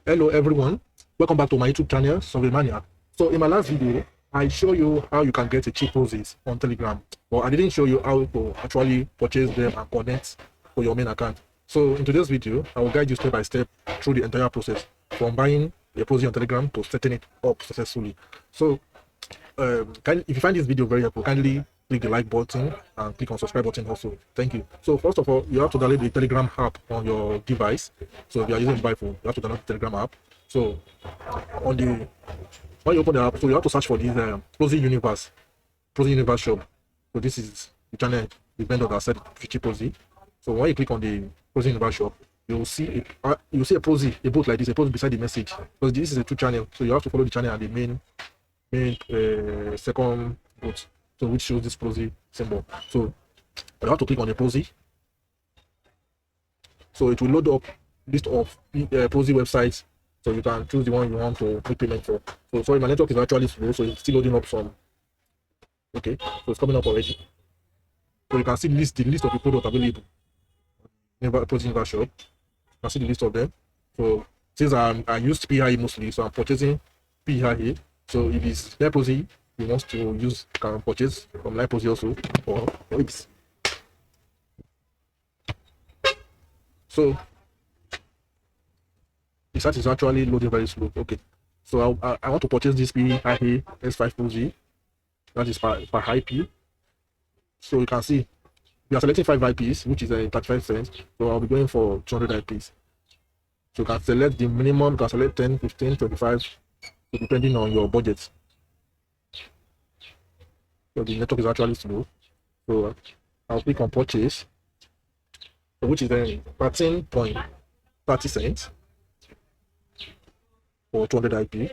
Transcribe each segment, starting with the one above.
Hello everyone, welcome back to my YouTube channel, Survey Mania. So in my last video, I show you how you can get a cheap proxies on Telegram, but I didn't show you how to actually purchase them and connect to your main account. So in today's video, I will guide you step by step through the entire process from buying a proxy on Telegram to setting it up successfully. So if you find this video very helpful, kindly click the like button and click on subscribe button also. Thank you. So first of all, you have to download the Telegram app on your device. So if you are using mobile phone, you have to download the Telegram app. So when you open the app, so you have to search for this Proxy Universe shop. So this is the channel, the vendor that said Future Proxy. So when you click on the Proxy Universe shop, you'll see a proxy, a booth like this, a post beside the message. Because this is a two channel, so you have to follow the channel and the main second booth, so which shows this proxy symbol. So you have to click on the proxy. So it will load up list of proxy websites. So you can choose the one you want to make payment for. So sorry, my network is actually slow, so it's still loading up some. Okay, so it's coming up already. So you can see the list of the product available. Proxy Universe shop. You can see the list of them. So since I used PIE mostly, so I'm purchasing PIE. So if it's live proxy you want to use, you can purchase from live proxy also, or oops. So the site is actually loading very slow. Okay, so I want to purchase this PIE S5 proxy. That is per IP. So you can see we are selecting 5 IPs, which is a 35 cents. So I'll be going for 200 IPs. So you can select the minimum, you can select 10, 15, 25, depending on your budget. So the network is actually slow. So I'll click on purchase, which is then 13.30 cents for 200 IP.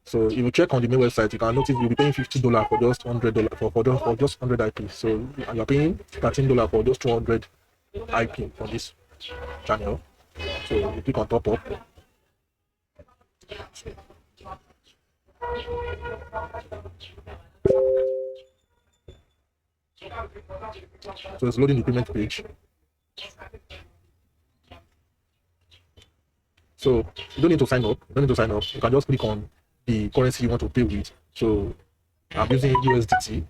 So if you check on the main website, you can notice you'll be paying $50 for just $100 for just 100 IP. So you're paying $13 for just 200 IP on this channel. So you click on top up. So it's loading the payment page. So you don't need to sign up. You can just click on the currency you want to pay with. So I'm using USDT.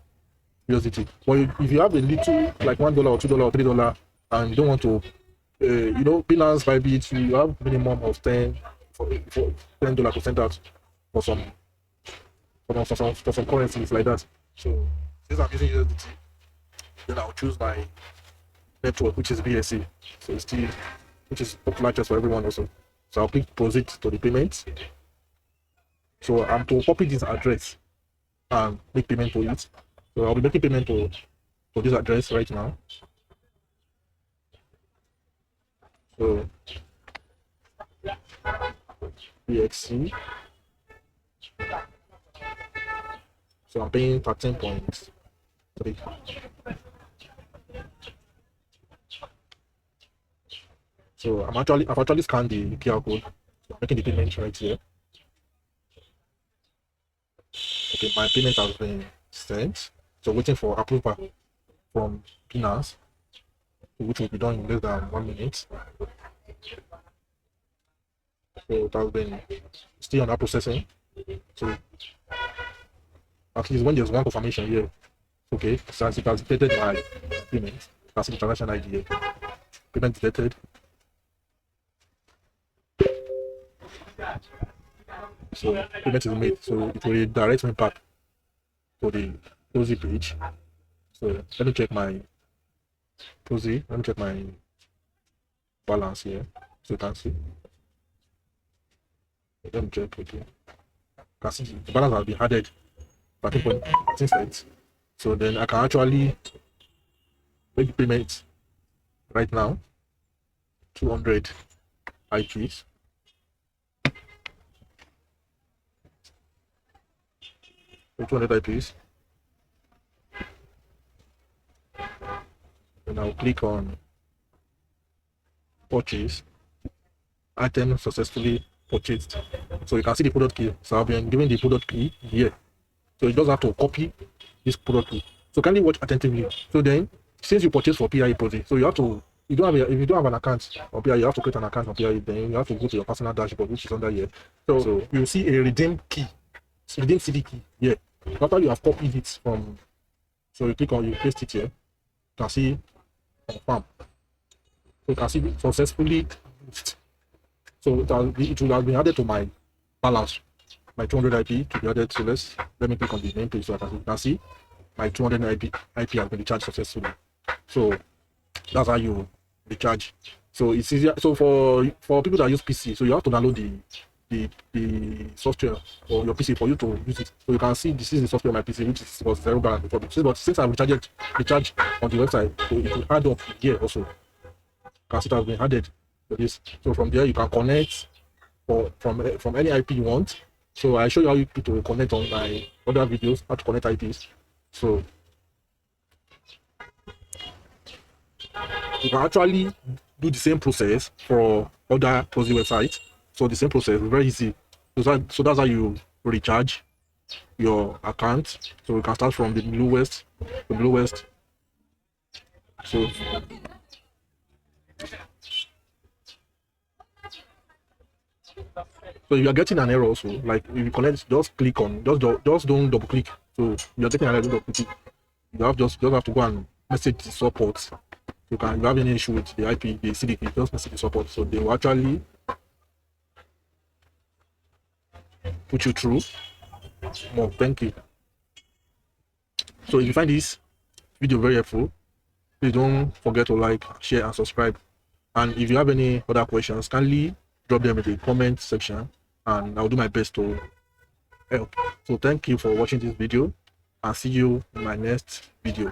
But if you have a little, like $1 or $2 or $3, and you don't want to, Binance, Bybit, you have minimum of $10 to send out for some currencies like that. So since I'm using USDT, then I'll choose my network, which is BSC. So it's still, which is popular just for everyone also. So I'll click proceed to the payment. So I'm to copy this address and make payment to it. So I'll be making payment to this address right now. So BXC. So I'm paying 13.3. So I've actually scanned the QR code. So I'm making the payment right here. Okay, my payment has been sent. So waiting for approval from Binance, which will be done in less than 1 minute. So it has been still under processing. So at least when there's one confirmation here, okay, so as it has detected my payment, that's the transaction ID here. Payment detected. So payment is made. So it will direct me back to the Proxy page. So let me check my Proxy. Let me check my balance here. So you can see. Let me check again. You can see the balance has been added 13.13 cents. So then I can actually make the payment right now. 200 IPs. So 200 IPs. And I'll click on purchase. Item successfully purchased. So you can see the product key. So I've been given the product key here. So you just have to copy this product key. So kindly watch attentively. So then, since you purchase for PIE proxy, so you have to you don't have if you don't have an account up here, you have to create an account up here. Then you have to go to your personal dashboard, which is under here. So you'll see a redeem key, redeem CD key. Yeah. After you have copied it from, so you click on, you paste it here. You can see confirm. So you can see successfully. So it will have been added to my balance, my 200 IP to be added. So let me click on the main page so you can see my 200 IP has been recharged successfully. So that's how you recharge. So it's easier. So for people that use PC, so you have to download the software or your PC for you to use it. So you can see this is the software on my PC, which was zero balance before. But since I've recharged on the website, so it will add up here also. You can see it has been added to this. So from there you can connect from any IP you want. So I show you how you to connect on my other videos, how to connect IPs. So you can actually do the same process for other Proxy websites. So the same process is very easy. So that's how you recharge your account. So we can start from the lowest. So if you are getting an error also, like if you connect, just click on, just don't double click. So you're getting an error, don't double click. You just have to go and message the support. If you have any issue with the IP, the CDP, just message the support. So they will actually put you through. More, thank you. So if you find this video very helpful, please don't forget to like, share, and subscribe. And if you have any other questions, kindly drop them in the comment section, and I'll do my best to help. So thank you for watching this video, and see you in my next video.